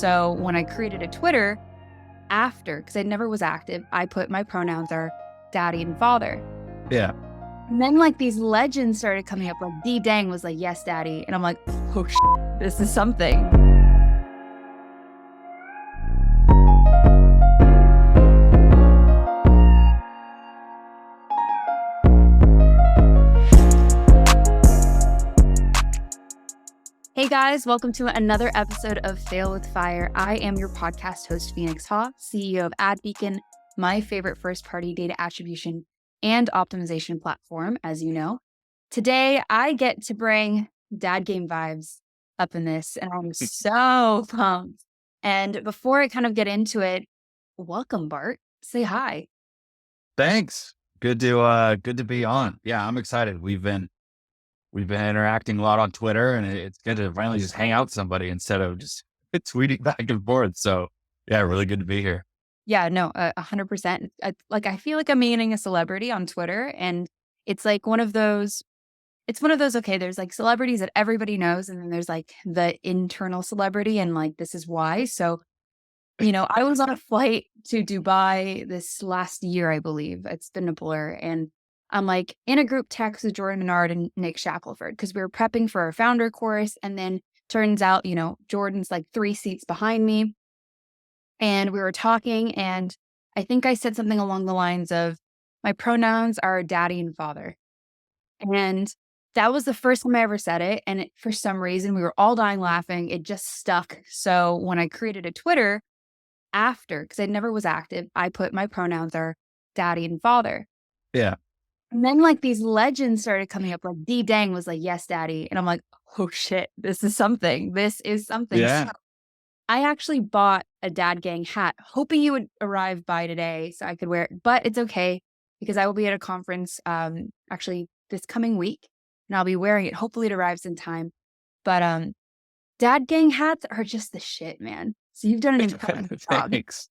So when I created a Twitter because I never was active, I put my pronouns are daddy and father. Yeah. And then like these legends started coming up, like D Dang was like, yes, daddy. And I'm like, oh, this is something. Hey guys, welcome to another episode of Fail with Fire. I am your podcast host, Phoenix Ha, CEO of AdBeacon, my favorite first-party data attribution and optimization platform, as you know. Today, I get to bring dad game vibes up in this, and I'm so pumped. And before I kind of get into it, welcome, Bart. Say hi. Thanks. Good to be on. Yeah, I'm excited. We've been interacting a lot on Twitter, and it's good to finally just hang out with somebody instead of just tweeting back and forth. So yeah, really good to be here. Yeah, no, 100%. I feel like I'm meeting a celebrity on Twitter, and it's like okay, there's like celebrities that everybody knows, and then there's like the internal celebrity, and like, this is why. So, I was on a flight to Dubai this last year, I believe. It's been a blur. And I'm like in a group text with Jordan Menard and Nick Shackelford because we were prepping for our founder course. And then turns out, Jordan's like 3 seats behind me. And we were talking, and I think I said something along the lines of, my pronouns are daddy and father. And that was the first time I ever said it. And for some reason, we were all dying laughing. It just stuck. So when I created a Twitter because I never was active, I put my pronouns are daddy and father. Yeah. And then like these legends started coming up, like D Dang was like, yes, daddy. And I'm like, oh shit, this is something. This is something. Yeah. So I actually bought a dad gang hat, hoping you would arrive by today so I could wear it. But it's okay because I will be at a conference actually this coming week, and I'll be wearing it. Hopefully it arrives in time. But dad gang hats are just the shit, man. So you've done an incredible job. Thanks.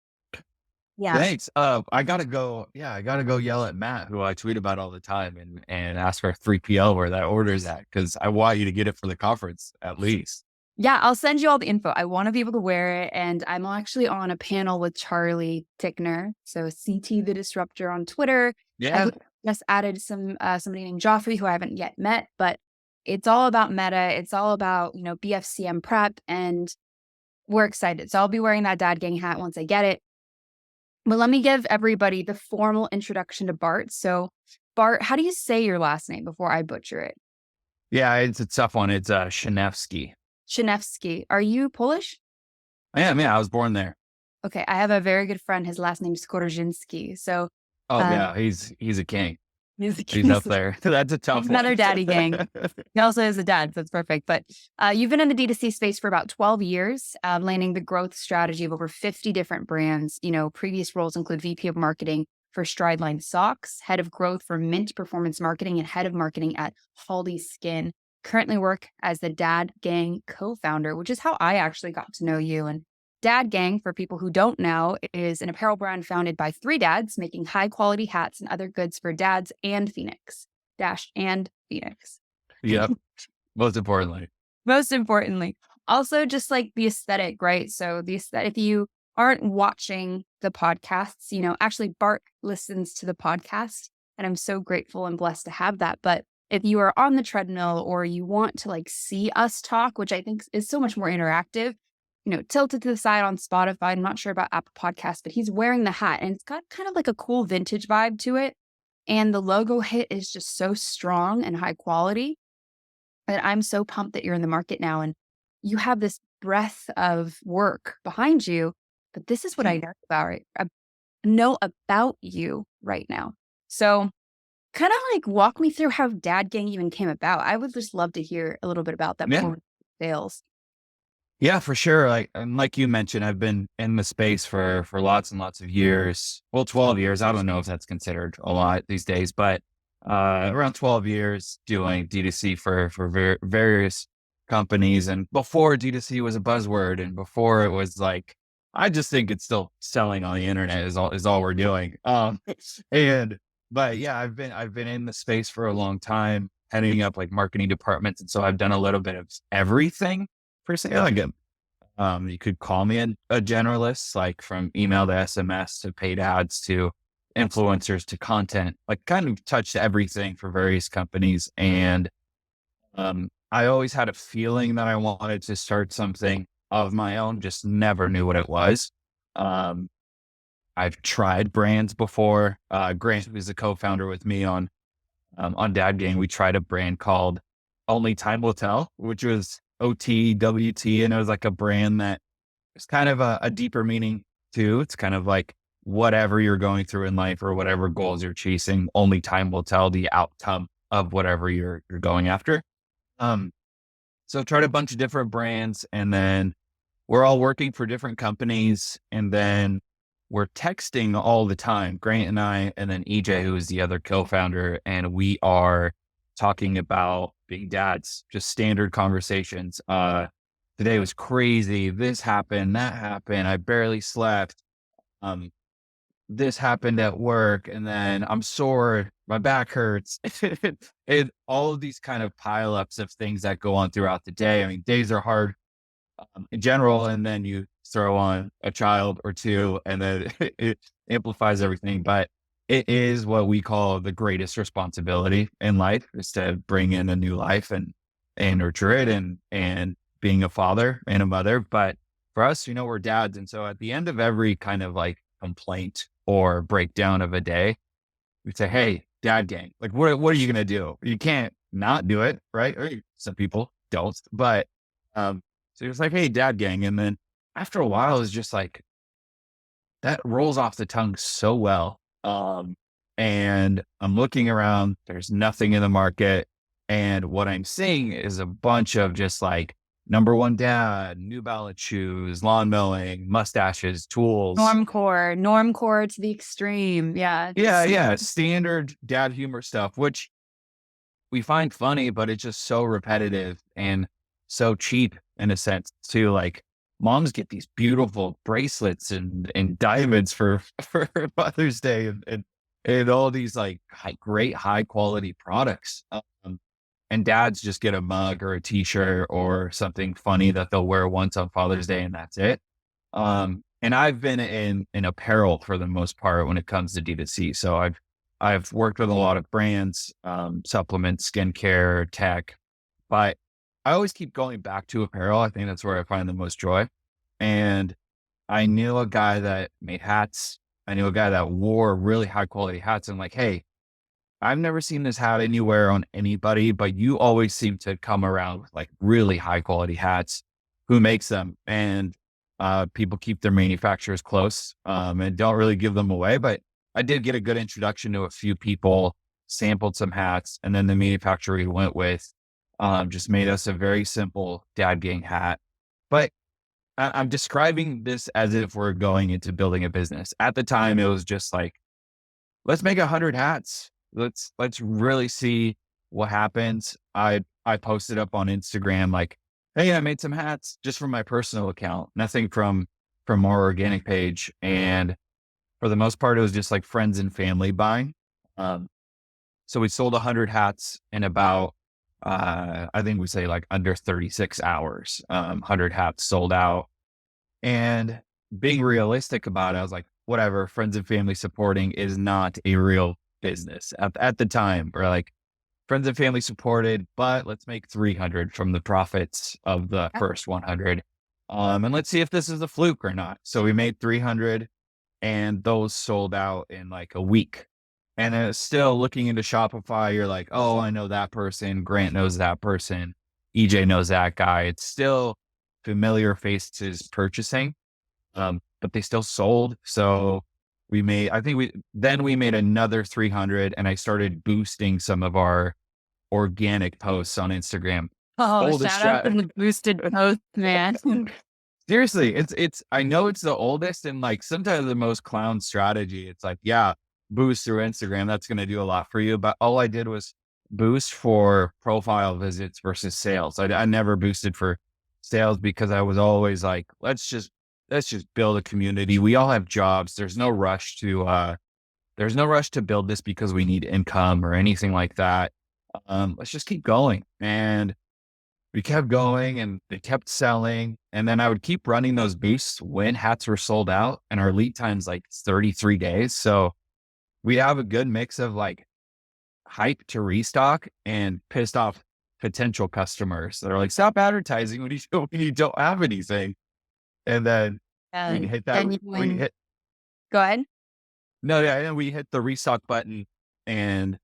Yeah. Thanks. I gotta go yell at Matt, who I tweet about all the time, and ask our 3PL where that order's at, because I want you to get it for the conference at least. Yeah, I'll send you all the info. I want to be able to wear it. And I'm actually on a panel with Charlie Tickner. So CT the Disruptor on Twitter. Yeah. I just added somebody named Joffrey, who I haven't yet met, but it's all about meta. It's all about, BFCM prep, and we're excited. So I'll be wearing that dad gang hat once I get it. But let me give everybody the formal introduction to Bart. So Bart, how do you say your last name before I butcher it? Yeah, it's a tough one. It's Szynewski. Szynewski. Are you Polish? I am. Yeah, I was born there. Okay, I have a very good friend. His last name's Skorzinski. So, yeah, he's a king. He's up there. That's a tough one. Another daddy gang. He also is a dad, so it's perfect. But you've been in the D2C space for about 12 years, landing the growth strategy of over 50 different brands. Previous roles include VP of Marketing for Strideline Socks, Head of Growth for Mint Performance Marketing, and Head of Marketing at Haldi Skin. Currently work as the Dad Gang co-founder, which is how I actually got to know you. And Dad Gang, for people who don't know, is an apparel brand founded by 3 dads making high-quality hats and other goods for dads and Phoenix. And Phoenix. Yep. Most importantly. Also just like the aesthetic, right? So the aesthetic, if you aren't watching the podcasts, actually Bart listens to the podcast, and I'm so grateful and blessed to have that. But if you are on the treadmill or you want to like see us talk, which I think is so much more interactive, tilted to the side on Spotify. I'm not sure about Apple Podcasts, but he's wearing the hat, and it's got kind of like a cool vintage vibe to it. And the logo hit is just so strong and high quality that I'm so pumped that you're in the market now and you have this breadth of work behind you. But this is what I know about you right now. So kind of like walk me through how Dad Gang even came about. I would just love to hear a little bit about that before sales. Yeah, for sure. Like you mentioned, I've been in the space for lots and lots of years. Well, 12 years. I don't know if that's considered a lot these days, but around 12 years doing D2C for various companies. And before D2C was a buzzword, and before it was like, I just think it's still selling on the internet is all we're doing. But yeah, I've been in the space for a long time, heading up like marketing departments. And so I've done a little bit of everything per se. Like You could call me a generalist, like from email to SMS to paid ads to influencers to content, like kind of touched everything for various companies. And I always had a feeling that I wanted to start something of my own, just never knew what it was. Um, I've tried brands before. Grant was a co-founder with me on Dad Gang. We tried a brand called Only Time Will Tell, which was OTWT. And it was like a brand that it's kind of a deeper meaning too. It's kind of like whatever you're going through in life or whatever goals you're chasing, only time will tell the outcome of whatever you're going after. Um, so tried a bunch of different brands, and then we're all working for different companies, and then we're texting all the time, Grant and I, and then EJ, who is the other co-founder, and we are talking about being dads, just standard conversations. Today was crazy. This happened, that happened. I barely slept. Um, this happened at work, and then I'm sore. My back hurts. And all of these kind of pileups of things that go on throughout the day. I mean, days are hard in general, and then you throw on a child or two, and then it amplifies everything. But it is what we call the greatest responsibility in life, is to bring in a new life and nurture it, and being a father and a mother. But for us, we're dads. And so at the end of every kind of like complaint or breakdown of a day, we say, "Hey, Dad Gang, like, what are you going to do? You can't not do it, right?" Or some people don't, but, so it's like, "Hey, Dad Gang." And then after a while, it's just like, that rolls off the tongue so well. And I'm looking around, there's nothing in the market. And what I'm seeing is a bunch of just like number one dad, New Balance shoes, lawn mowing, mustaches, tools. Normcore to the extreme. Yeah. Yeah, yeah. Standard dad humor stuff, which we find funny, but it's just so repetitive and so cheap in a sense too. Like, moms get these beautiful bracelets and diamonds for Mother's Day, and all these like great high quality products. And dads just get a mug or a t-shirt or something funny that they'll wear once on Father's Day, and that's it. And I've been in apparel for the most part when it comes to D2C. So I've worked with a lot of brands, supplements, skincare, tech, but I always keep going back to apparel. I think that's where I find the most joy. And I knew a guy that made hats. I knew a guy that wore really high quality hats. I'm like, "Hey, I've never seen this hat anywhere on anybody, but you always seem to come around with like really high quality hats. Who makes them?" And people keep their manufacturers close, and don't really give them away. But I did get a good introduction to a few people, sampled some hats, and then the manufacturer we went with just made us a very simple Dad Gang hat. But I'm describing this as if we're going into building a business. At the time, it was just like, let's make 100 hats. Let's really see what happens. I posted up on Instagram like, "Hey, I made some hats," just from my personal account, nothing from our organic page. And for the most part, it was just like friends and family buying. Um, so we sold 100 hats in about, I think we say like under 36 hours. 100 hats sold out. And being realistic about it, I was like, whatever, friends and family supporting is not a real business. At the time, we're like, friends and family supported, but let's make 300 from the profits of the first 100. And let's see if this is a fluke or not. So we made 300, and those sold out in like a week. And then still looking into Shopify, you're like, "Oh, I know that person. Grant knows that person. EJ knows that guy." It's still familiar faces purchasing, but they still sold. So we made another 300, and I started boosting some of our organic posts on Instagram. Oh, Oldest shout out to the boosted post, man. Seriously, I know it's the oldest and like sometimes the most clown strategy. It's like, yeah, boost through Instagram. That's going to do a lot for you. But all I did was boost for profile visits versus sales. I never boosted for sales because I was always like, let's just build a community. We all have jobs. There's no rush to build this because we need income or anything like that. Let's just keep going. And we kept going and they kept selling. And then I would keep running those boosts when hats were sold out, and our lead time's like 33 days. So we have a good mix of like hype to restock and pissed off potential customers that are like, stop advertising when you don't have anything. And then we'd And hit that, we genuine. hit, Go ahead. no, yeah, and then we hit the restock button, and,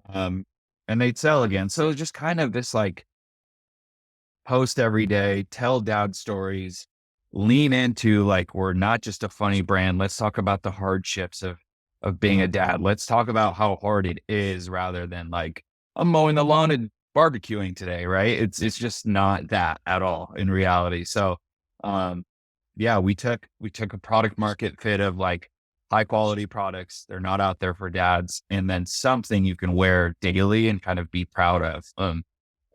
um, and they'd sell again. So it was just kind of this like post every day, tell dad stories, lean into like, we're not just a funny brand. Let's talk about the hardships of being a dad. Let's talk about how hard it is, rather than like, I'm mowing the lawn and barbecuing today. Right. It's just not that at all in reality. So, um, yeah, we took a product market fit of like high quality products. They're not out there for dads, and then something you can wear daily and kind of be proud of. And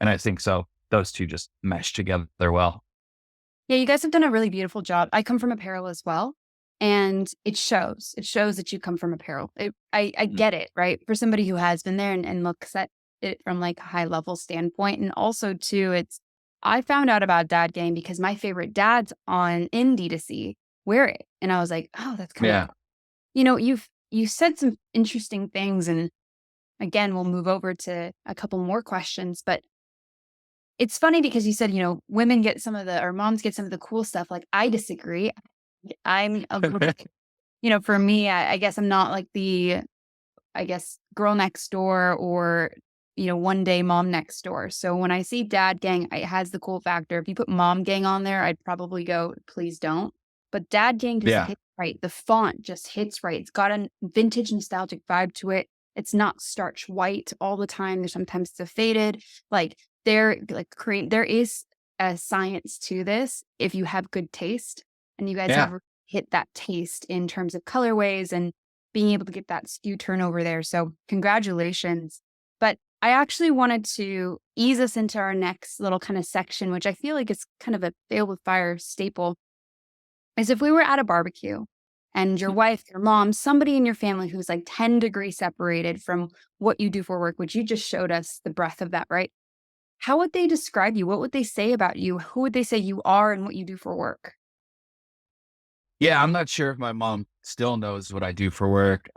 I think so. Those two just mesh together well. Yeah, you guys have done a really beautiful job. I come from apparel as well, and it shows. It shows that you come from apparel. I Mhm. get it, right? For somebody who has been there and looks at it from like a high level standpoint. And also too, I found out about dad game because my favorite dads on in D2C wear it. And I was like, oh, that's kind of Yeah. cool. You said some interesting things, and again, we'll move over to a couple more questions, but it's funny because you said, women get some of the or moms get some of the cool stuff. Like, I disagree. I'm a little bit, for me, I guess I'm not like the, I guess, girl next door or, one day mom next door. So when I see dad gang, it has the cool factor. If you put mom gang on there, I'd probably go, please don't. But dad gang just Yeah. hits right. The font just hits right. It's got a vintage nostalgic vibe to it. It's not starch white all the time. There's sometimes it's a faded. Like there is a science to this if you have good taste, and you guys Yeah. have hit that taste in terms of colorways and being able to get that SKU turnover there. So congratulations. But I actually wanted to ease us into our next little kind of section, which I feel like is kind of a fail with fire staple, is if we were at a barbecue and your wife, your mom, somebody in your family who's like 10 degrees separated from what you do for work, which you just showed us the breadth of that, right? How would they describe you? What would they say about you? Who would they say you are and what you do for work? Yeah. I'm not sure if my mom still knows what I do for work.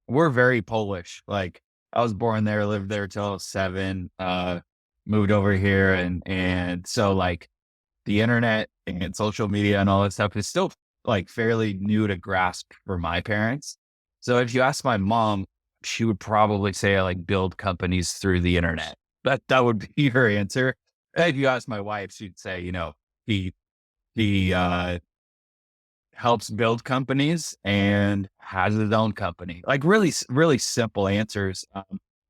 We're very Polish. Like, I was born there, lived there till I was 7, moved over here, and so like the internet and social media and all that stuff is still like fairly new to grasp for my parents. So if you ask my mom, she would probably say I like build companies through the internet. That would be her answer. If you ask my wife, she'd say, he he helps build companies and has his own company. Like, really, really simple answers.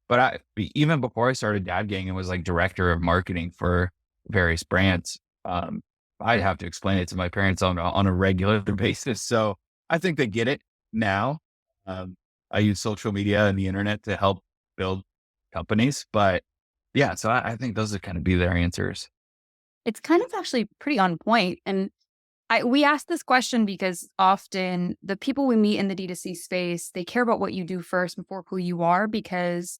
But even before I started Dad Gang, I was like director of marketing for various brands. Um, I'd have to explain it to my parents on a regular basis. So I think they get it now. Um, I use social media and the internet to help build companies, but yeah, so I think those would kind of be their answers. It's kind of actually pretty on point. And we ask this question because often the people we meet in the D2C space, they care about what you do first before who you are, because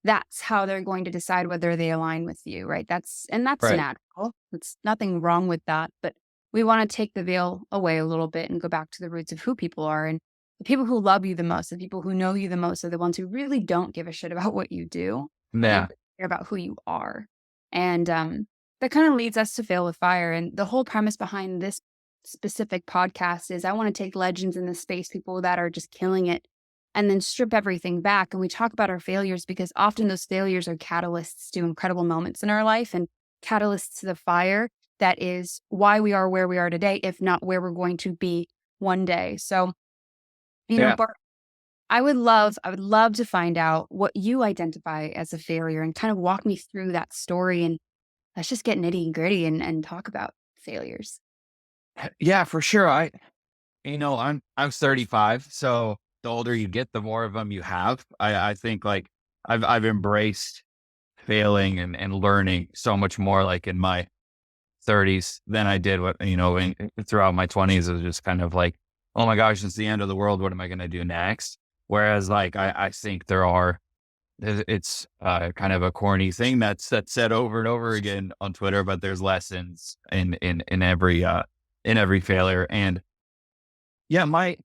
that's how they're going to decide whether they align with you, right? That's Right. natural. It's nothing wrong with that, but we want to take the veil away a little bit and go back to the roots of who people are. And the people who love you the most, the people who know you the most, are the ones who really don't give a shit about what you do. They Yeah. really care about who you are. And that kind of leads us to Fail with Fire. And the whole premise behind this specific podcast is I want to take legends in the space, people that are just killing it, and then strip everything back. And we talk about our failures because often those failures are catalysts to incredible moments in our life and catalysts to the fire that is why we are where we are today, if not where we're going to be one day. So, Yeah. Bart, I would love to find out what you identify as a failure and kind of walk me through that story. And let's just get nitty and gritty and talk about failures. Yeah, for sure. I'm 35, so the older you get, the more of them you have. I think like I've embraced failing and learning so much more like in my 30s than I did throughout my 20s. It was just kind of like, oh my gosh, it's the end of the world. What am I going to do next? Whereas like I think there are it's kind of a corny thing that's said over and over again on Twitter, but there's lessons in every failure. And yeah, my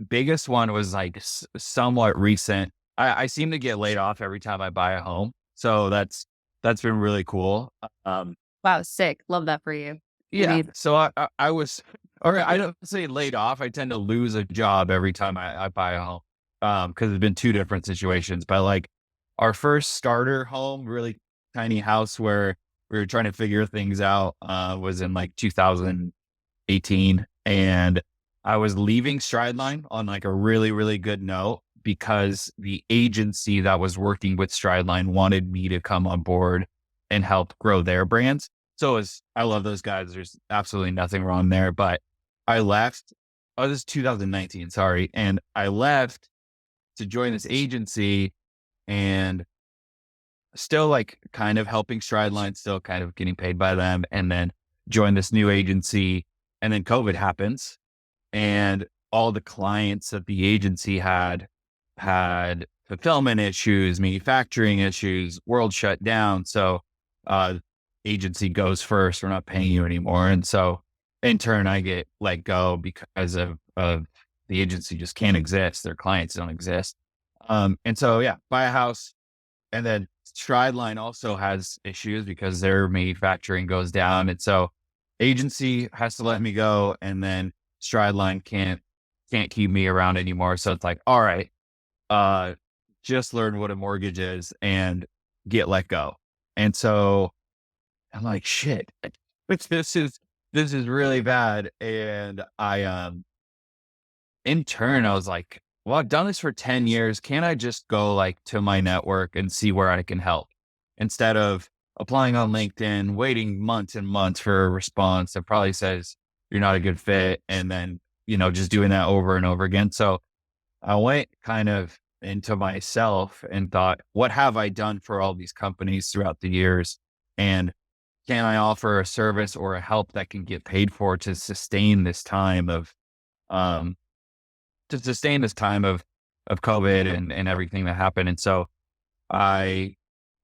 biggest one was like somewhat recent. I seem to get laid off every time I buy a home, so that's been really cool. Um, Wow, sick. Love that for you. yeah, Amazing. so I was, or I don't say laid off. I tend to lose a job every time I buy a home, because it's been two different situations. But like our first starter home, really tiny house where we were trying to figure things out, was in like 2018, and I was leaving Strideline on like a really, really good note because the agency that was working with Strideline wanted me to come on board and help grow their brands. So I love those guys. There's absolutely nothing wrong there, but I left. Oh, this is 2019. Sorry. And I left to join this agency and still like kind of helping Strideline, still kind of getting paid by them, and then join this new agency. And then COVID happens, and all the clients that the agency had fulfillment issues, manufacturing issues, world shut down. So, agency goes first. We're not paying you anymore. And so in turn, I get let go because of the agency just can't exist. Their clients don't exist. And so, yeah, buy a house. And then Strideline also has issues because their manufacturing goes down. And so agency has to let me go. And then Strideline can't keep me around anymore. So it's like, all right, just learn what a mortgage is and get let go. And so I'm like, shit, this is really bad. And in turn, I was like, well, I've done this for 10 years. Can't I just go like to my network and see where I can help instead of applying on LinkedIn, waiting months and months for a response that probably says you're not a good fit. And then, just doing that over and over again. So I went kind of into myself and thought, what have I done for all these companies throughout the years? And can I offer a service or a help that can get paid for to sustain this time um, of COVID and everything that happened? And so I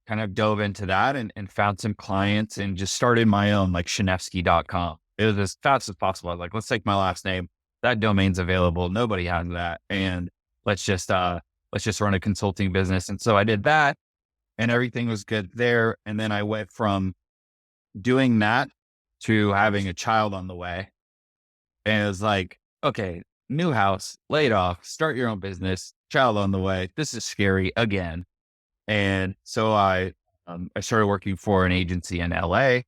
kind of dove into that and found some clients and just started my own like Szynewski.com. It was as fast as possible. I was like, let's take my last name. That domain's available. Nobody has that. And let's just run a consulting business. And so I did that and everything was good there. And then I went from doing that to having a child on the way. And it was like, okay, new house, laid off, start your own business, child on the way. This is scary again. And so I started working for an agency in LA,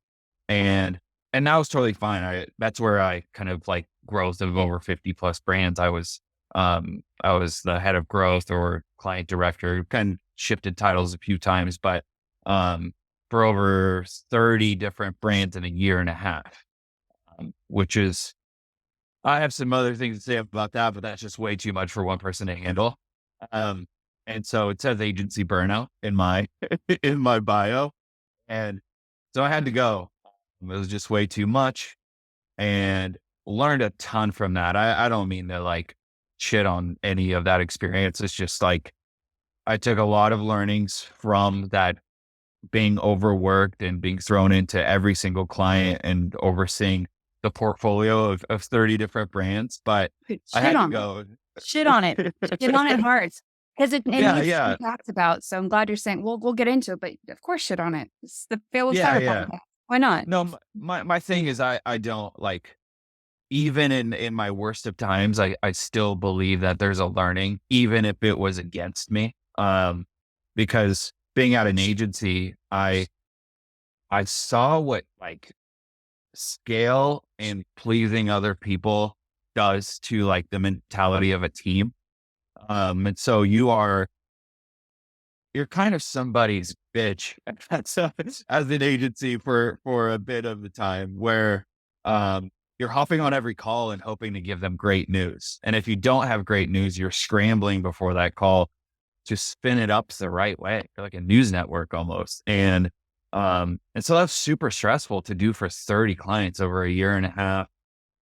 and that was totally fine. That's where I kind of like growth of over 50 plus brands. I was the head of growth or client director, kind of shifted titles a few times, but for over 30 different brands in a year and a half, which is, I have some other things to say about that, but that's just way too much for one person to handle. Um, and so it says agency burnout in my, in my bio. And so I had to go. It was just way too much and learned a ton from that. I don't mean to like shit on any of that experience. It's just like, I took a lot of learnings from that, being overworked and being thrown into every single client and overseeing the portfolio of 30 different brands. But I Shit had to on it. go. Shit on it. Shit on it hard. Because it Yeah, needs to yeah, be talked about. So I'm glad you're saying, well, we'll get into it, but of course, shit on it. It's the Fail with yeah, Fire yeah. podcast. Why not? No, my thing is I don't like, even in my worst of times, I still believe that there's a learning, even if it was against me. Because being at an agency, I saw what like scale and pleasing other people does to like the mentality of a team. And so you're kind of somebody's bitch as an agency for a bit of the time where, you're hopping on every call and hoping to give them great news. And if you don't have great news, you're scrambling before that call to spin it up the right way, like a news network almost. And so that's super stressful to do for 30 clients over a year and a half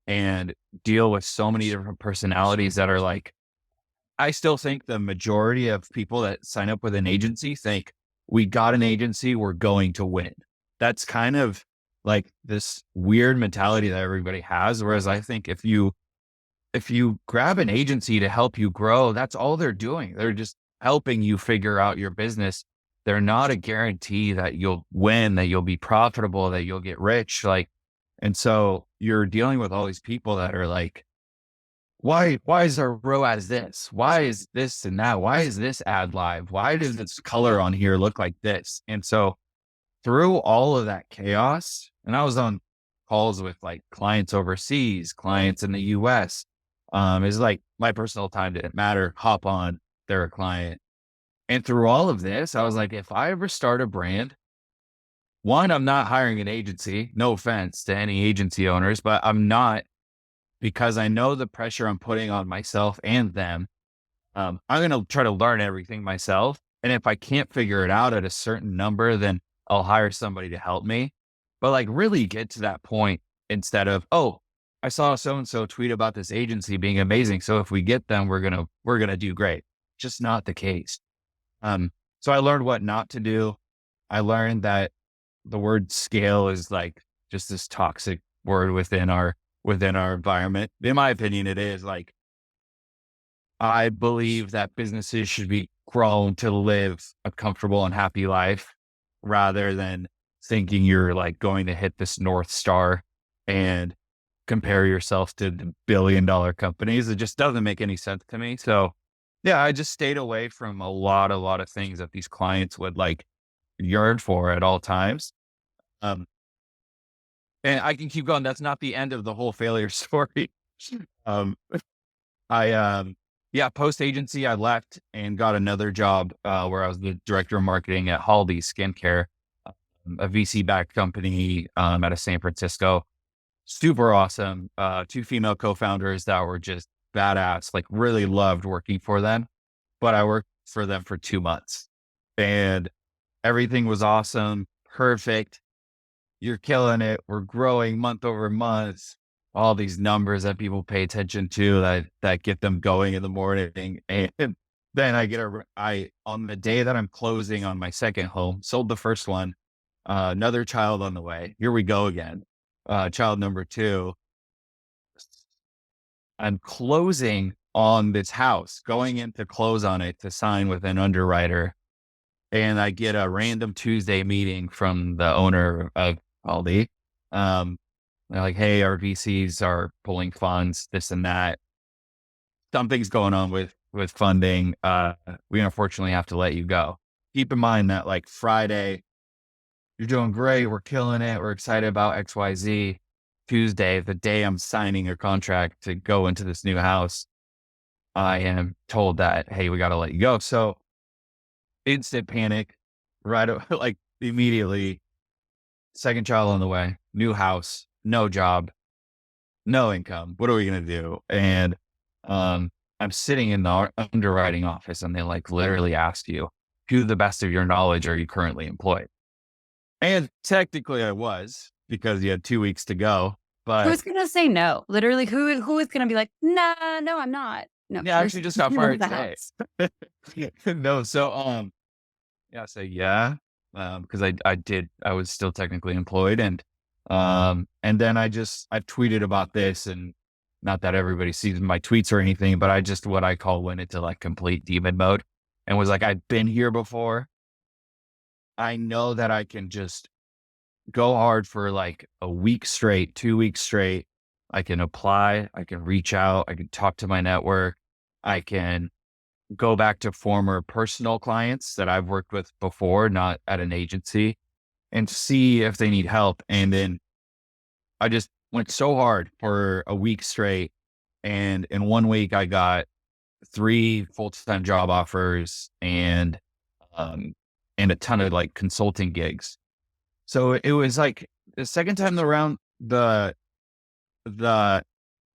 and deal with so many different personalities that are like I still think the majority of people that sign up with an agency think we got an agency, we're going to win. That's kind of like this weird mentality that everybody has. Whereas I think if you grab an agency to help you grow, that's all they're doing. They're just helping you figure out your business. They're not a guarantee that you'll win, that you'll be profitable, that you'll get rich. Like, and so you're dealing with all these people that are like, why is our ROAS this? Why is this and that? Why is this ad live? Why does this color on here look like this? And so through all of that chaos, and I was on calls with like clients overseas, clients in the US, is like my personal time didn't matter. Hop on, they're a client. And through all of this, I was like, if I ever start a brand, one, I'm not hiring an agency. No offense to any agency owners, but I'm not, because I know the pressure I'm putting on myself and them. I'm going to try to learn everything myself. And if I can't figure it out at a certain number, then I'll hire somebody to help me. But like really get to that point instead of, oh, I saw so-and-so tweet about this agency being amazing. So if we get them, we're going to do great. Just not the case. So I learned what not to do. I learned that the word scale is like just this toxic word within our environment. In my opinion, it is. Like, I believe that businesses should be grown to live a comfortable and happy life rather than thinking you're like going to hit this North Star and compare yourself to the billion-dollar companies. It just doesn't make any sense to me. So yeah, I just stayed away from a lot of things that these clients would like yearn for at all times. Um, and I can keep going. That's not the end of the whole failure story. Um, yeah, post agency, I left and got another job, where I was the director of marketing at Haldi Skincare, a VC backed company, out of San Francisco. Super awesome. Two female co-founders that were just badass, like really loved working for them, but I worked for them for 2 months and everything was awesome. Perfect. You're killing it. We're growing month over month. All these numbers that people pay attention to that get them going in the morning. And then I on the day that I'm closing on my second home, sold the first one, another child on the way. Here we go again. Child number two. I'm closing on this house, going in to close on it to sign with an underwriter. And I get a random Tuesday meeting from the owner of Aldi. They're like, hey, our VCs are pulling funds, this and that. Something's going on with funding. We unfortunately have to let you go. Keep in mind that like Friday, you're doing great. We're killing it. We're excited about XYZ. Tuesday, the day I'm signing a contract to go into this new house, I am told that, hey, we got to let you go. So instant panic, right? Like immediately, second child on the way, new house, no job, no income. What are we going to do? And I'm sitting in the underwriting office and they like literally ask you, to the best of your knowledge, are you currently employed? And technically I was, because you had 2 weeks to go. But Who's gonna say no? Literally, who is gonna be like, nah, no, I'm not. No, yeah, I actually just got fired the today. house. No, so yeah, I say yeah. Because I was still technically employed, and then I've tweeted about this, and not that everybody sees my tweets or anything, but I just what I call went into like complete demon mode and was like, I've been here before. I know that I can just go hard for like a week straight, 2 weeks straight. I can apply, I can reach out, I can talk to my network. I can go back to former personal clients that I've worked with before, not at an agency, and see if they need help. And then I just went so hard for a week straight. And in 1 week, I got 3 full-time job offers and a ton of like consulting gigs. So it was like the second time around, the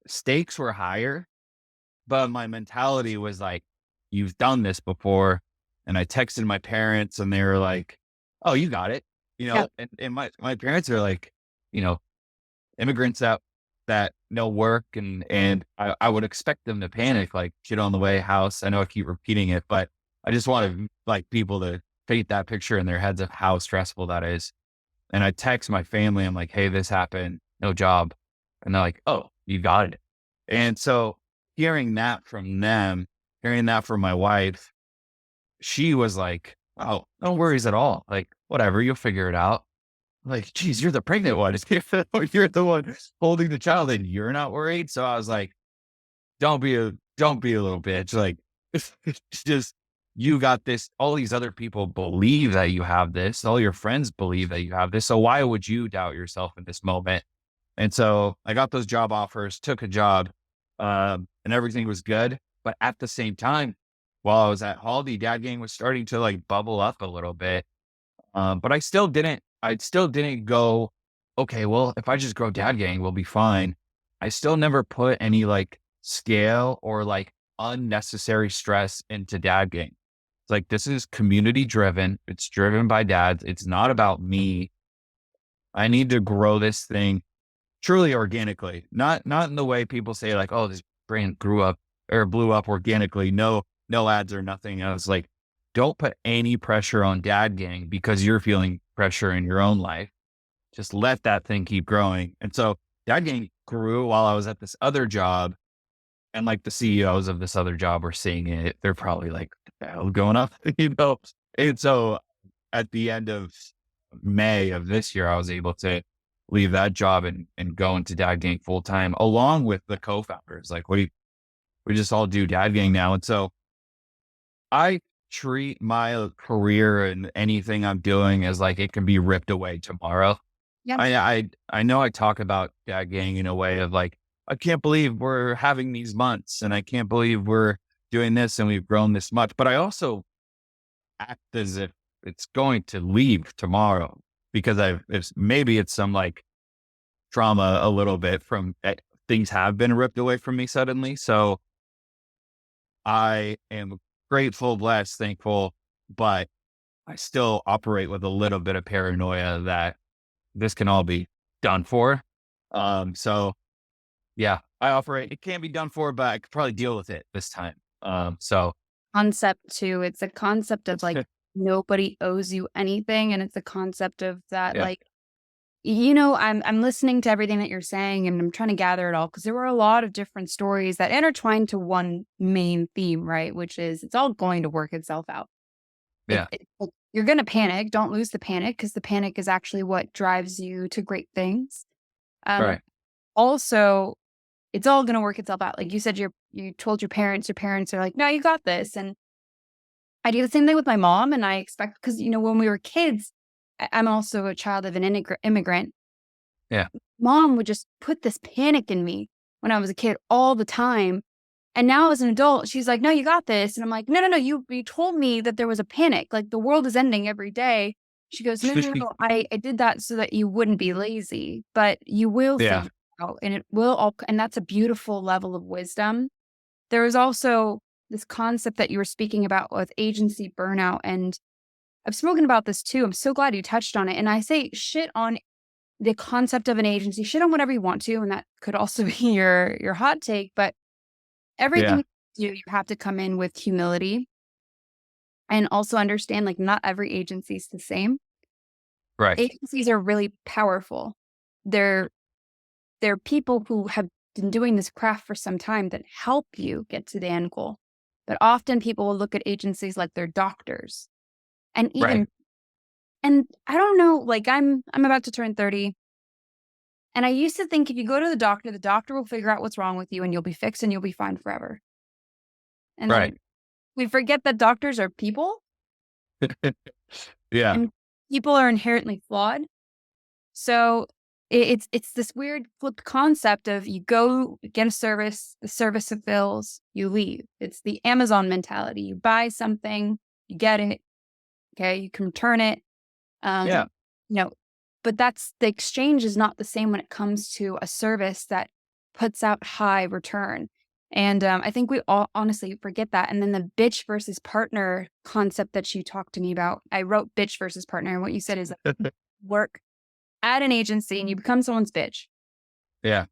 stakes were higher, but my mentality was like, you've done this before. And I texted my parents and they were like, oh, you got it. Yeah. And my parents are like, immigrants that that no work, and I would expect them to panic, like shit on the way house. I know I keep repeating it, but I just want like people to paint that picture in their heads of how stressful that is. And I text my family, I'm like, hey, this happened, no job. And they're like, oh, you got it. And so hearing that from them, hearing that from my wife, she was like, oh, no worries at all. Like, whatever, you'll figure it out. Like, geez, you're the pregnant one. You're the one holding the child and you're not worried. So I was like, don't be a little bitch. Like, it's just, you got this. All these other people believe that you have this. All your friends believe that you have this. So why would you doubt yourself in this moment? And so I got those job offers, took a job, and everything was good. But at the same time, while I was at Haldi, Dad Gang was starting to like bubble up a little bit. But I still didn't go, okay, well, if I just grow Dad Gang, we'll be fine. I still never put any like scale or like unnecessary stress into Dad Gang. It's like, this is community driven. It's driven by dads. It's not about me. I need to grow this thing truly organically, not in the way people say like, oh, this brand grew up or blew up organically. No ads or nothing. I was like, don't put any pressure on Dad Gang because you're feeling pressure in your own life. Just let that thing keep growing. And so Dad Gang grew while I was at this other job. And like the CEOs of this other job were seeing it. They're probably like, what the hell going on? You know? And so at the end of May of this year, I was able to leave that job and go into Dad Gang full time along with the co-founders. Like we just all do Dad Gang now. And so I treat my career and anything I'm doing as like it can be ripped away tomorrow. Yeah. I know I talk about Dad Gang in a way of like, I can't believe we're having these months and I can't believe we're doing this and we've grown this much. But I also act as if it's going to leave tomorrow because maybe it's some like trauma a little bit from things have been ripped away from me suddenly. So I am grateful, blessed, thankful, but I still operate with a little bit of paranoia that this can all be done for. So yeah, I operate, it can be done for, but I could probably deal with it this time. So Concept too. It's a concept of like nobody owes you anything. And it's a concept of that, yeah, like, I'm listening to everything that you're saying and I'm trying to gather it all because there were a lot of different stories that intertwine to one main theme, right? Which is it's all going to work itself out. yeah, You're going to panic. Don't lose the panic because the panic is actually what drives you to great things. Um, right. Also, it's all going to work itself out. Like you said, you told your parents are like, no, you got this. And I do the same thing with my mom. And I expect, because, when we were kids, I'm also a child of an immigrant. Yeah. Mom would just put this panic in me when I was a kid all the time. And now as an adult, she's like, no, you got this. And I'm like, no, you told me that there was a panic. Like the world is ending every day. She goes, no. I did that so that you wouldn't be lazy, but you will Yeah. figure it out and it will all, and that's a beautiful level of wisdom. There is also this concept that you were speaking about with agency burnout. And I've spoken about this too. I'm so glad you touched on it. And I say shit on the concept of an agency, shit on whatever you want to. And that could also be your hot take, but Yeah. everything you do, you have to come in with humility and also understand like not every agency is the same. Right. Agencies are really powerful. They're they're people who have been doing this craft for some time that help you get to the end goal. But often people will look at agencies like they're doctors. And Right. even and I don't know, like I'm about to turn 30. And I used to think if you go to the doctor will figure out what's wrong with you and you'll be fixed and you'll be fine forever. And Right. then we forget that doctors are people Yeah. and people are inherently flawed. So it's this weird flipped concept of you go get a service, the service fulfills, you leave. It's the Amazon mentality. You buy something, you get it, okay, you can return it. Yeah. Um, you know, but that's the exchange is not the same when it comes to a service that puts out high return. And I think we all honestly forget that. And then the bitch versus partner concept that you talked to me about, I wrote bitch versus partner. And what you said is work at an agency and you become someone's bitch. Yeah.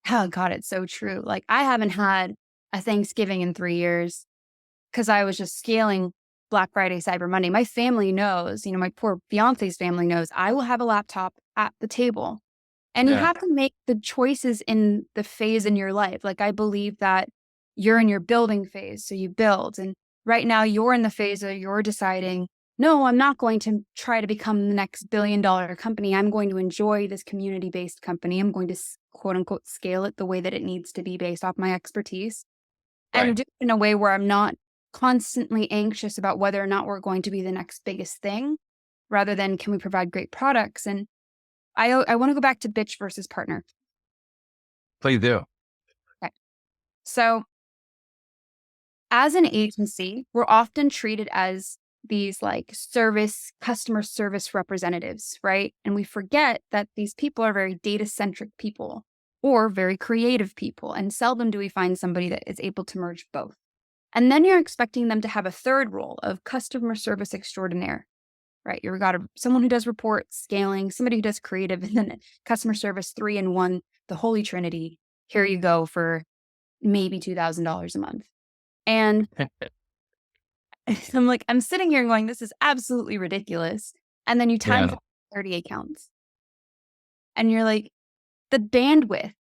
Oh God, it's so true. Like I haven't had a Thanksgiving in 3 years because I was just scaling Black Friday, Cyber Monday. My family knows, my poor fiance's family knows I will have a laptop at the table. And you Yeah. have to make the choices in the phase in your life. Like I believe that you're in your building phase, so you build. And right now you're in the phase where you're deciding, no, I'm not going to try to become the next $1 billion company. I'm going to enjoy this community-based company. I'm going to quote unquote scale it the way that it needs to be based off my expertise and Right. do it in a way where I'm not constantly anxious about whether or not we're going to be the next biggest thing, rather than can we provide great products? And I want to go back to bitch versus partner. Please do. Okay. So as an agency, we're often treated as these like customer service representatives, right? And we forget that these people are very data centric people or very creative people. And seldom do we find somebody that is able to merge both. And then you're expecting them to have a third role of customer service extraordinaire, right? You've got someone who does reports, scaling, somebody who does creative, and then customer service, 3 in 1, the holy trinity. Here you go for maybe $2,000 a month. And I'm sitting here going, this is absolutely ridiculous. And then you times Yeah. it 30 accounts. And you're like, the bandwidth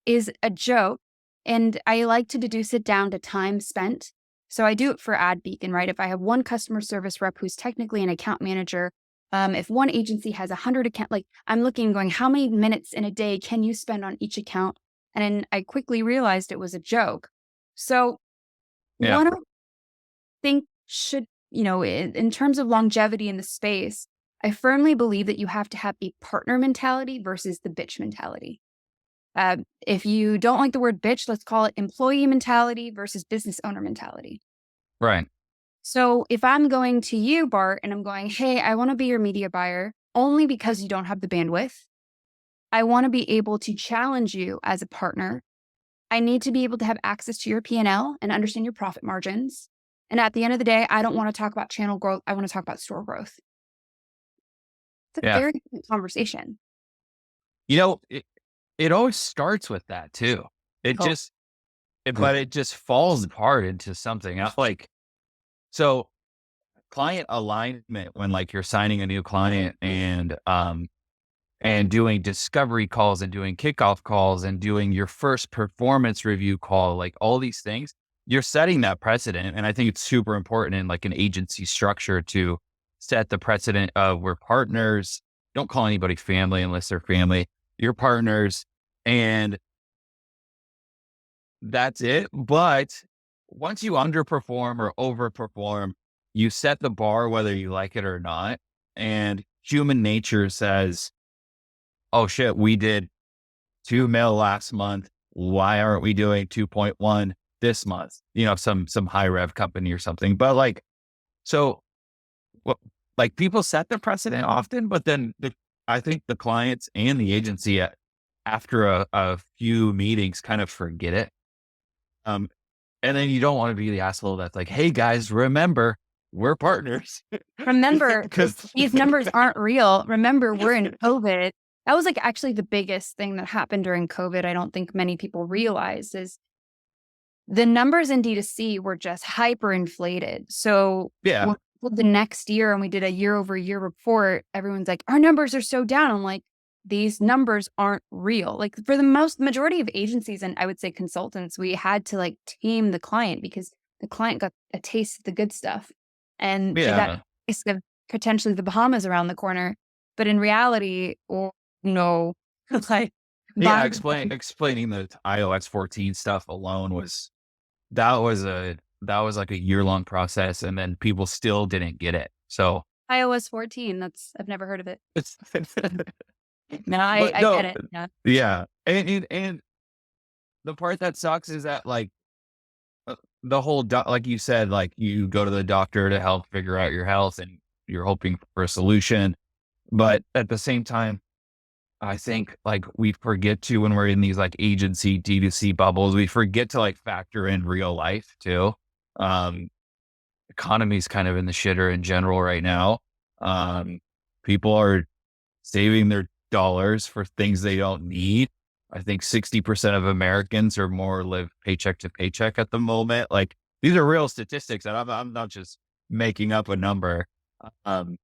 is a joke. And I like to deduce it down to time spent. So I do it for AdBeacon, right? If I have one customer service rep who's technically an account manager, if one agency has 100 account, like I'm looking and going, how many minutes in a day can you spend on each account? And then I quickly realized it was a joke. So Yeah. one of think should, in terms of longevity in the space, I firmly believe that you have to have a partner mentality versus the bitch mentality. If you don't like the word bitch, let's call it employee mentality versus business owner mentality. Right. So if I'm going to you, Bart, and I'm going, hey, I want to be your media buyer only because you don't have the bandwidth. I want to be able to challenge you as a partner. I need to be able to have access to your P&L and understand your profit margins. And at the end of the day, I don't want to talk about channel growth. I want to talk about store growth. It's a Yeah. very different conversation. It always starts with that too. It Cool. just, but it just falls apart into something else. Like, so client alignment, when like you're signing a new client and doing discovery calls and doing kickoff calls and doing your first performance review call, like all these things, you're setting that precedent. And I think it's super important in like an agency structure to set the precedent of we're partners. Don't call anybody family unless they're family. You're partners, and that's it. But once you underperform or overperform, you set the bar whether you like it or not. And human nature says, oh shit, we did 2 mil last month. Why aren't we doing 2.1 this month? Some high rev company or something. But like, so what, like people set the precedent often, but then I think the clients and the agency after a few meetings kind of forget it. And then you don't want to be the asshole that's like, hey guys, remember, we're partners. Remember, Because these numbers aren't real. Remember, we're in COVID. That was like actually the biggest thing that happened during COVID. I don't think many people realize is the numbers in D2C were just hyperinflated. So yeah, the next year and we did a year over year report, everyone's like, our numbers are so down. I'm like, these numbers aren't real. Like for the majority of agencies and I would say consultants, we had to like tame the client because the client got a taste of the good stuff and they got yeah, a taste of potentially the Bahamas around the corner. But in reality, oh no, like yeah. buying Explaining the iOS 14 stuff alone that was like a year-long process, and then people still didn't get it. So iOS 14. I've never heard of it. it's, No, but I no, get it. Yeah. yeah. And the part that sucks is that like the whole, like you said, like you go to the doctor to help figure out your health and you're hoping for a solution. But at the same time, I think like we forget to, when we're in these like agency D2C bubbles, we forget to like factor in real life too. Um, Economy's kind of in the shitter in general right now. People are saving their dollars for things they don't need. I think 60% of Americans or more live paycheck to paycheck at the moment. Like these are real statistics, and I'm not just making up a number. Um,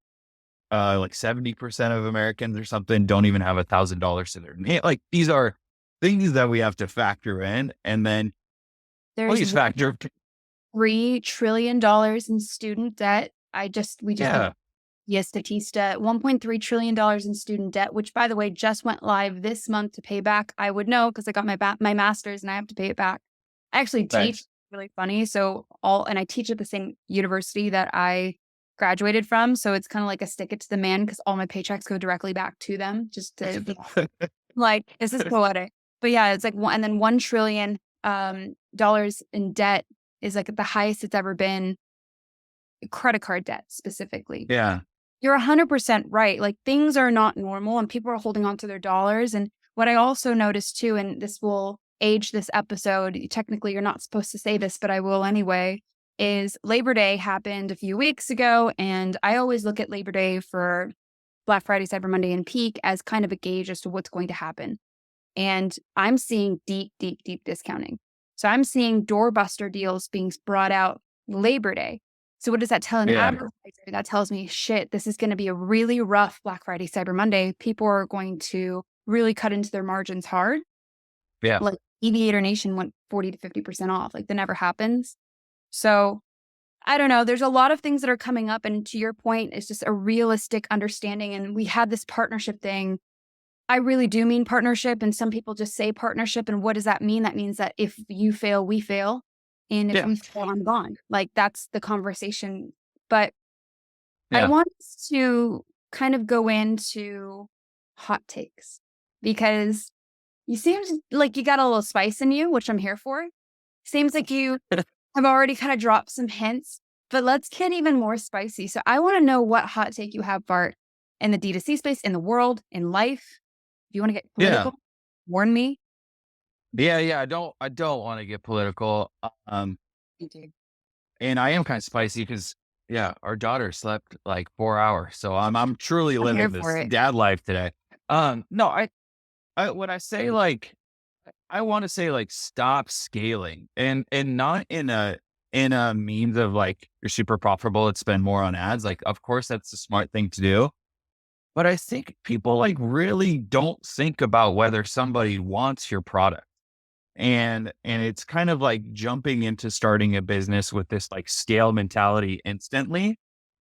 like 70% of Americans or something don't even have $1,000 to their name. Like these are things that we have to factor in, and then There's please factor. $3 trillion in student debt. We just Yeah, Yes, Statista, $1.3 trillion in student debt, which by the way, just went live this month to pay back. I would know because I got my master's and I have to pay it back. I actually teach, nice. really funny. And I teach at the same university that I graduated from. So it's kind of like a stick it to the man because all my paychecks go directly back to them just to be like, this is poetic. But yeah, it's like and then $1 trillion dollars in debt is like the highest it's ever been, credit card debt specifically. Yeah, You're 100% right. Like things are not normal and people are holding on to their dollars. And what I also noticed too, and this will age this episode, technically you're not supposed to say this, but I will anyway, is Labor Day happened a few weeks ago. And I always look at Labor Day for Black Friday, Cyber Monday, and peak as kind of a gauge as to what's going to happen. And I'm seeing deep, deep, deep discounting. So I'm seeing doorbuster deals being brought out Labor Day. So what does that tell an yeah, advertiser? That tells me, shit, this is going to be a really rough Black Friday, Cyber Monday. People are going to really cut into their margins hard. yeah, Like Aviator Nation went 40 to 50% off. Like that never happens. So I don't know. There's a lot of things that are coming up. And to your point, it's just a realistic understanding. And we had this partnership thing. I really do mean partnership. And some people just say partnership. And what does that mean? That means that if you fail, we fail. And if yeah, we fail, I'm gone. Like that's the conversation. But I yeah. want us to kind of go into hot takes because you seem like you got a little spice in you, which I'm here for. Seems like you have already kind of dropped some hints, but let's get even more spicy. So I want to know what hot take you have, Bart, in the D2C space, in the world, in life. If you want to get Yeah. political, warn me. Yeah, yeah. I don't want to get political. Um, You do. and I am kind of spicy because yeah, our daughter slept like 4 hours. So I'm truly I'm here living for this it. dad life today. No, I when I say like I want to say like stop scaling and not in a means of like you're super profitable, let's spend more on ads. Like of course that's the smart thing to do. But I think people like really don't think about whether somebody wants your product. And it's kind of like jumping into starting a business with this like scale mentality instantly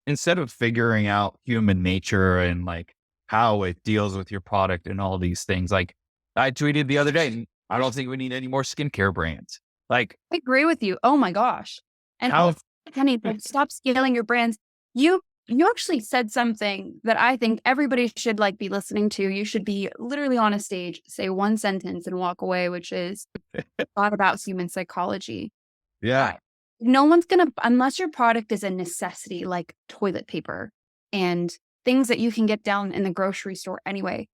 instead of figuring out human nature and like how it deals with your product and all these things. Like I tweeted the other day, I don't think we need any more skincare brands. Like I agree with you. Oh my gosh. And how also, Kenny, like, stop scaling your brands. You actually said something that I think everybody should like be listening to. You should be literally on a stage, say one sentence and walk away, which is thought about human psychology. yeah, I- No one's gonna, unless your product is a necessity like toilet paper and things that you can get down in the grocery store anyway,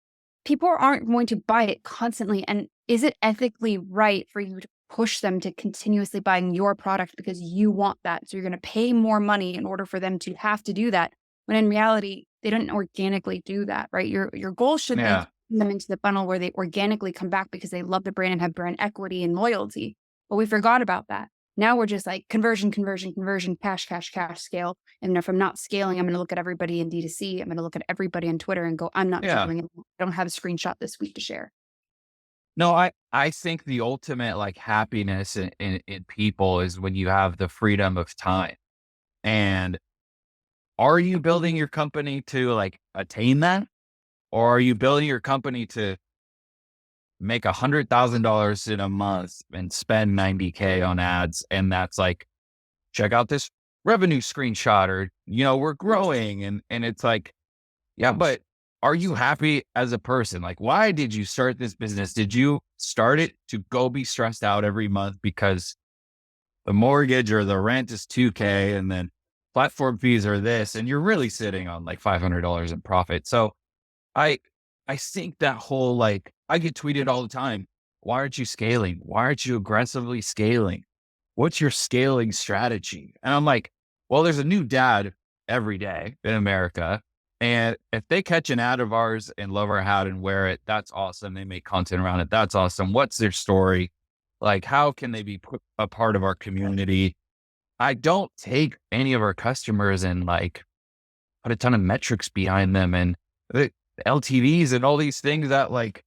people aren't going to buy it constantly. And is it ethically right for you to push them to continuously buying your product because you want that? So you're going to pay more money in order for them to have to do that. When in reality, they don't organically do that, right? Your goal should be to yeah. bring them into the funnel where they organically come back because they love the brand and have brand equity and loyalty. But we forgot about that. Now we're just like conversion, conversion, conversion, cash, cash, cash, scale. And if I'm not scaling, I'm going to look at everybody in D2C. I'm going to look at everybody on Twitter and go, I'm not Yeah. doing it. I don't have a screenshot this week to share. No, I think the ultimate like happiness in people is when you have the freedom of time. And are you building your company to like attain that? Or are you building your company to make $100,000 in a month and spend 90K on ads? And that's like, check out this revenue screenshot or, we're growing. And it's like, yeah, but are you happy as a person? Like, why did you start this business? Did you start it to go be stressed out every month because the mortgage or the rent is 2K and then platform fees are this, and you're really sitting on like $500 in profit. So I, I think that whole, like, I get tweeted all the time. Why aren't you scaling? Why aren't you aggressively scaling? What's your scaling strategy? And I'm like, well, there's a new dad every day in America. And if they catch an ad of ours and love our hat and wear it, that's awesome. They make content around it. That's awesome. What's their story? Like, how can they be put a part of our community? I don't take any of our customers and like put a ton of metrics behind them and the LTVs and all these things that like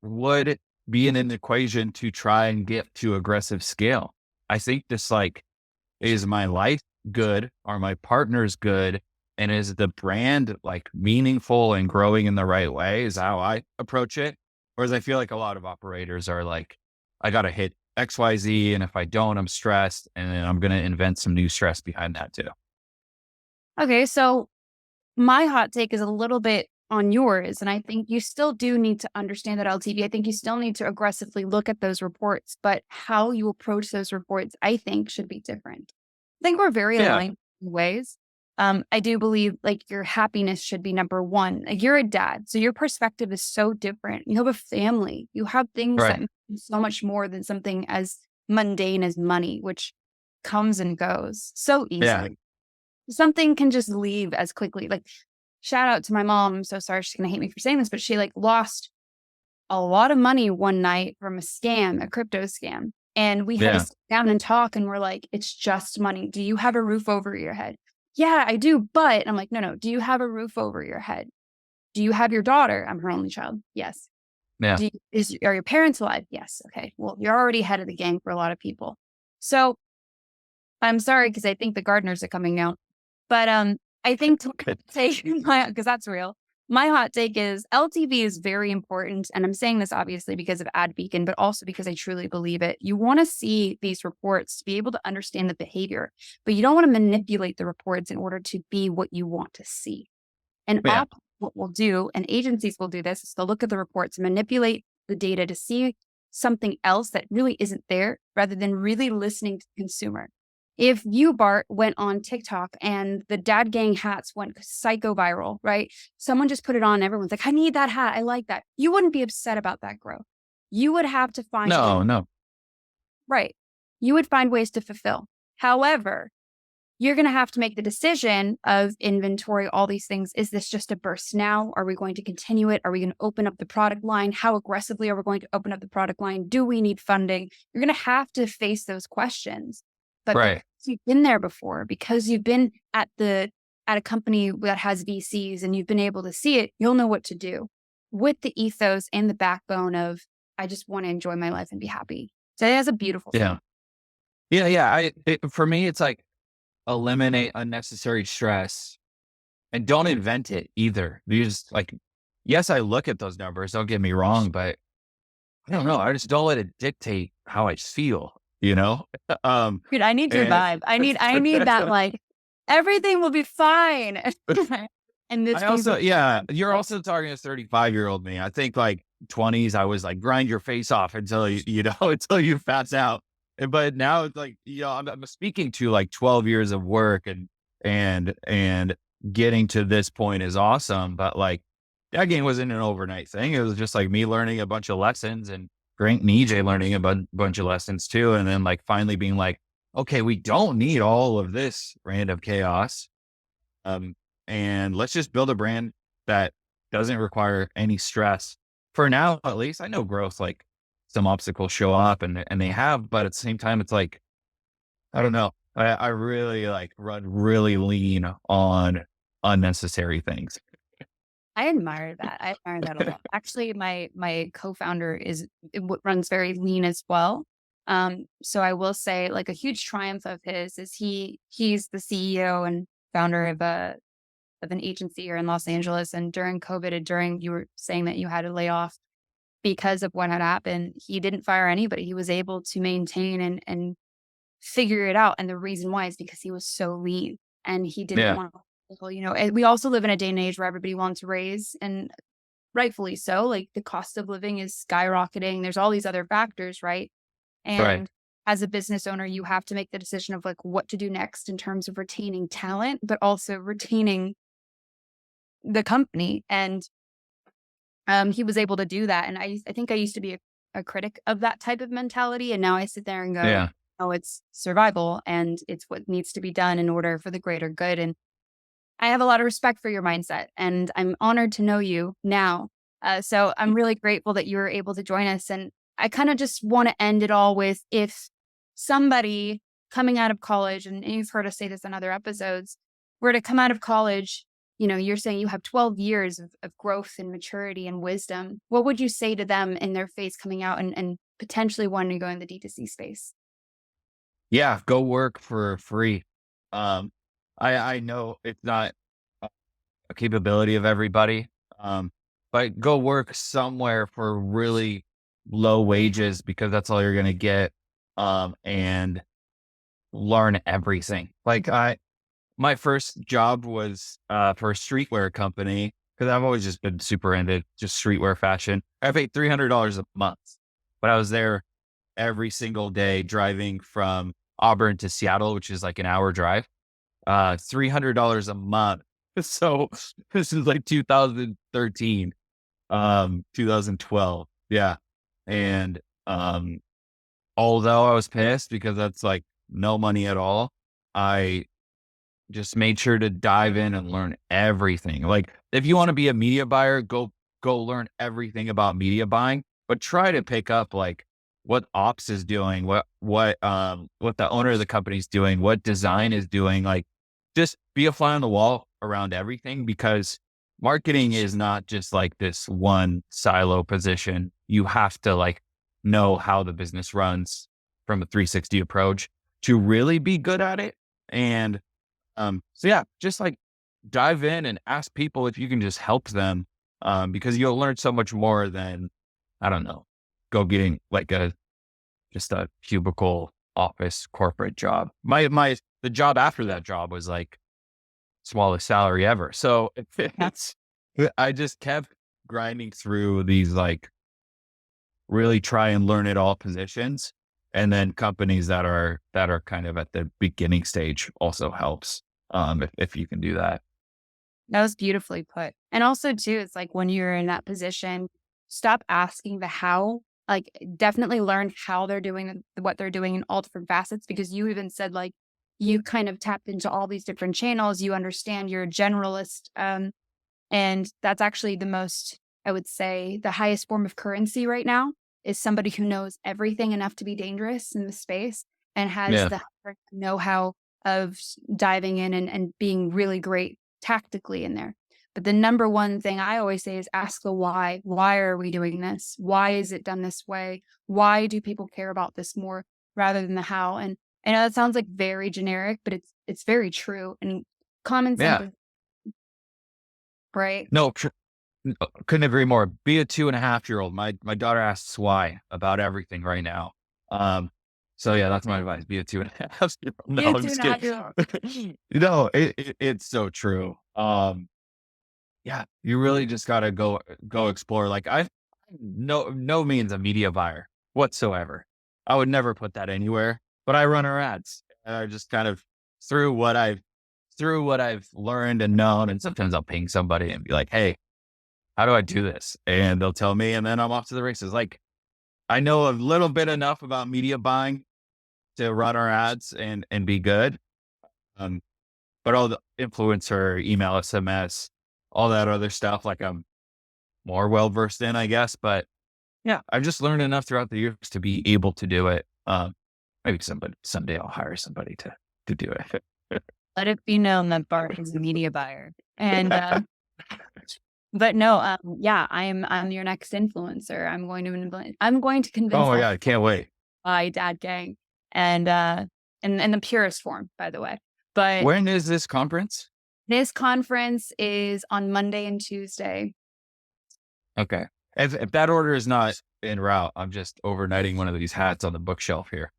would be in an equation to try and get to aggressive scale. I think this like, is my life good? Are my partners good? And is the brand like meaningful and growing in the right way? Is how I approach it. Whereas I feel like a lot of operators are like, I got to hit XYZ. And if I don't, I'm stressed. And then I'm going to invent some new stress behind that too. Okay, so my hot take is a little bit on yours. And I think you still do need to understand that LTV. I think you still need to aggressively look at those reports, but how you approach those reports, I think, should be different. I think we're very Yeah. aligned in ways. I do believe like your happiness should be number one. Like you're a dad, so your perspective is so different. You have a family. You have things that Right. mean so much more than something as mundane as money, which comes and goes so Yeah. easily. Something can just leave as quickly. Like shout out to my mom. I'm so sorry she's gonna hate me for saying this, but she like lost a lot of money one night from a scam, a crypto scam. And we had to Yeah. sit down and talk and we're like, it's just money. Do you have a roof over your head? Yeah, I do. But I'm like, no. Do you have a roof over your head? Do you have your daughter? I'm her only child. Yes. Yeah. Are your parents alive? Yes. Okay. Well, you're already ahead of the game for a lot of people. So I'm sorry because I think the gardeners are coming now. But I think to Good. take my because that's real. My hot take is LTV is very important. And I'm saying this obviously because of AdBeacon, but also because I truly believe it. You want to see these reports to be able to understand the behavior, but you don't want to manipulate the reports in order to be what you want to see. And Yeah. what we'll do, and agencies will do this, is they'll look at the reports, manipulate the data to see something else that really isn't there rather than really listening to the consumer. If you, Bart, went on TikTok and the dad gang hats went psycho viral, right? Someone just put it on, everyone's like, I need that hat. I like that. You wouldn't be upset about that growth. You would have to find ways, No, no. right? You would find ways to fulfill. However, you're going to have to make the decision of inventory, all these things. Is this just a burst now? Are we going to continue it? Are we going to open up the product line? How aggressively are we going to open up the product line? Do we need funding? You're going to have to face those questions. But because Right. you've been there before, because you've been at a company that has VCs and you've been able to see it, you'll know what to do with the ethos and the backbone of, I just want to enjoy my life and be happy. So that's a beautiful Yeah. thing. Yeah. Yeah. For me, it's like eliminate unnecessary stress and don't invent it either. You just like, yes, I look at those numbers. Don't get me wrong, but I don't know. I just don't let it dictate how I feel, you know? Um, Dude, I need your and vibe. I need that like everything will be fine. And this I means also, yeah, you're also talking to 35-year-old me. I think like 20s, I was like, grind your face off until you know, until you pass out. But now it's like, I'm speaking to like 12 years of work and getting to this point is awesome. But like that game wasn't an overnight thing. It was just like me learning a bunch of lessons and Grant and EJ learning a bunch of lessons too. And then like finally being like, okay, we don't need all of this random chaos. Um, and let's just build a brand that doesn't require any stress. For now, at least, I know growth, like some obstacles show up and they have, but at the same time, it's like, I don't know. I really like run really lean on unnecessary things. I admire that. I admire that a lot. Actually, my co-founder runs very lean as well. So I will say like a huge triumph of his is he's the CEO and founder of an agency here in Los Angeles. And during COVID and you were saying that you had to lay off because of what had happened, he didn't fire anybody. He was able to maintain and figure it out. And the reason why is because he was so lean and he didn't Yeah. want people, and we also live in a day and age where everybody wants to raise, and rightfully so. Like the cost of living is skyrocketing. There's all these other factors, right? Right. And as a business owner, you have to make the decision of like what to do next in terms of retaining talent, but also retaining the company. And he was able to do that. And I think I used to be a critic of that type of mentality. And now I sit there and go, Yeah. oh, it's survival and it's what needs to be done in order for the greater good. And I have a lot of respect for your mindset, and I'm honored to know you now. So I'm really grateful that you were able to join us. And I kind of just want to end it all with, if somebody coming out of college, and you've heard us say this in other episodes, were to come out of college, you're saying you have 12 years of growth and maturity and wisdom. What would you say to them in their face coming out and potentially wanting to go in the D2C space? Yeah, go work for free. Um, I know it's not a capability of everybody, um, but go work somewhere for really low wages because that's all you're gonna get, and learn everything. Like my first job was for a streetwear company because I've always just been super into just streetwear fashion. I paid $300 a month, but I was there every single day driving from Auburn to Seattle, which is like an hour drive. $300 a month. So this is like 2013, 2012. Yeah. And although I was pissed because that's like no money at all, I just made sure to dive in and learn everything. Like if you want to be a media buyer, go learn everything about media buying, but try to pick up like what ops is doing, what the owner of the company is doing, what design is doing. Like just be a fly on the wall around everything, because marketing is not just like this one silo position. You have to like know how the business runs from a 360 approach to really be good at it. And so yeah, just like dive in and ask people if you can just help them, because you'll learn so much more than, I don't know, go getting like just a cubicle office corporate job. The job after that job was like smallest salary ever. So it's, I just kept grinding through these like really try and learn it all positions. And then companies that are kind of at the beginning stage also helps, if you can do that. That was beautifully put. And also too, it's like when you're in that position, stop asking the how. Like definitely learn how they're doing what they're doing in all different facets, because you even said like you kind of tapped into all these different channels. You understand, you're a generalist. And that's actually the most, I would say, the highest form of currency right now is somebody who knows everything enough to be dangerous in the space and has Yeah. the know-how of diving in and being really great tactically in there. But the number one thing I always say is ask the why. Why are we doing this? Why is it done this way? Why do people care about this more rather than the how? And I know that sounds like very generic, but it's very true and common sense, Yeah. right? No, couldn't agree more. Be a 2.5-year-old. My daughter asks why about everything right now. So yeah, that's my advice. Be a 2.5-year-old. No, You I'm two just and a half years old. kidding. It's so true. Yeah, you really just gotta go explore. Like I no means a media buyer whatsoever. I would never put that anywhere, but I run our ads. And I just kind of through what I've learned and known, and sometimes I'll ping somebody and be like, "Hey, how do I do this?" And they'll tell me, and then I'm off to the races. Like I know a little bit enough about media buying to run our ads and be good. Um, but all the influencer, email, SMS, all that other stuff, like I'm more well versed in, I guess. But yeah, I've just learned enough throughout the years to be able to do it. Maybe someday I'll hire somebody to do it. Let it be known that Bart is a media buyer. And but no, yeah, I'm your next influencer. I'm going to convince Oh my all God, I can't wait. my dad gang, and in the purest form, by the way. But When is this conference? this conference is on Monday and Tuesday. Okay. If that order is not en route, I'm just overnighting one of these hats on the bookshelf here.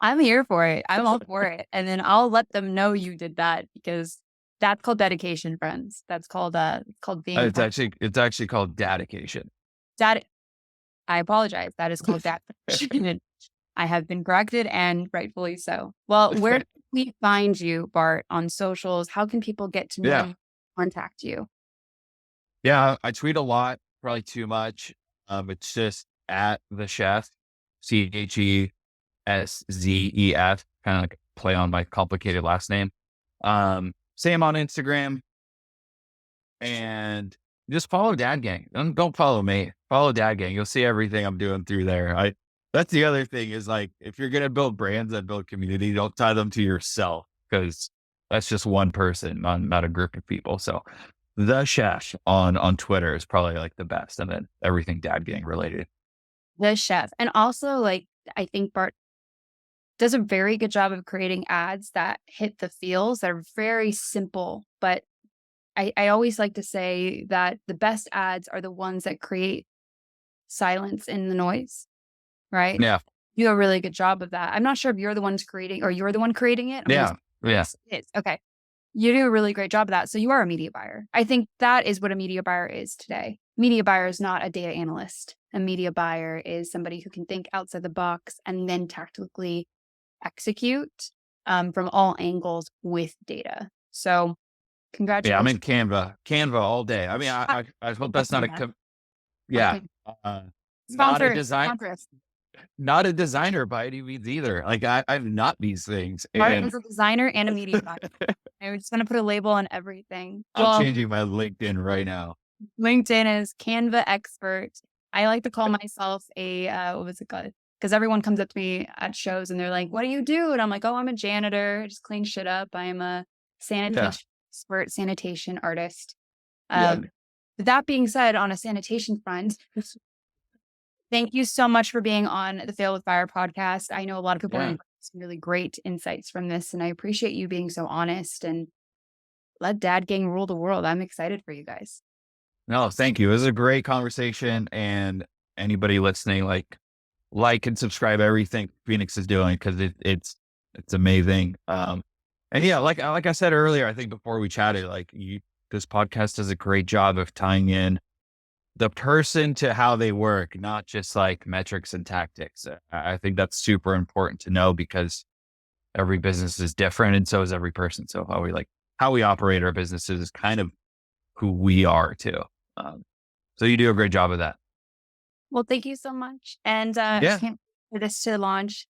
I'm here for it. I'm all for it. And then I'll let them know you did that, because that's called dedication, friends. That's called being a part It's actually called dedication. dad. I apologize. That is called dedication. And I have been corrected, and rightfully so. Well, where can we find you, Bart, on socials? How can people get to know Yeah. you, contact you? Yeah. I tweet a lot, probably too much. It's just at the chef, CHESZEF, kind of like play on my complicated last name. Same on Instagram. and just follow Dad Gang. Don't follow me. Follow Dad Gang. You'll see everything I'm doing through there. That's the other thing is like, if you're going to build brands that build community, don't tie them to yourself because that's just one person, not a group of people. So the chef on Twitter is probably like the best. And then everything Dad Gang related. The chef. And also like, I think Bart does a very good job of creating ads that hit the feels that are very simple. But I always like to say that the best ads are the ones that create silence in the noise, right? Yeah. You do a really good job of that. I'm not sure if you're the ones creating or you're the one creating it. Yeah. Yeah. It is. Okay. You do a really great job of that. So you are a media buyer. I think that is what a media buyer is today. Media buyer is not a data analyst. A media buyer is somebody who can think outside the box and then tactically execute from all angles with data. So congratulations. Yeah, I'm in Canva all day. I mean, I hope that's not yeah. Okay. Not a Sponsor. not a designer by any means either. Like I'm not these things. Bart is a designer and a media buyer. I'm just going to put a label on everything. I'm changing my LinkedIn right now. LinkedIn is Canva expert. I like to call myself a, what was it called? Because everyone comes up to me at shows and they're like, what do you do? And I'm like, oh, I'm a janitor. I just clean shit up. I am a sanitation expert, sanitation artist. That being said, on a sanitation front, thank you so much for being on the Fail with Fire podcast. I know a lot of people are some really great insights from this, and I appreciate you being so honest and let Dad Gang rule the world. I'm excited for you guys. No, thank you. It was a great conversation, and anybody listening, like and subscribe everything Phoenix is doing because it's amazing. And yeah, like I said earlier, I think before we chatted, this podcast does a great job of tying in the person to how they work, not just like metrics and tactics. I think that's super important to know because every business is different and so is every person. So how we operate our businesses is kind of who we are too. So you do a great job of that. Well, thank you so much. And I can't wait for this to launch.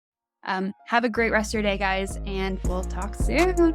Have a great rest of your day, guys, and we'll talk soon.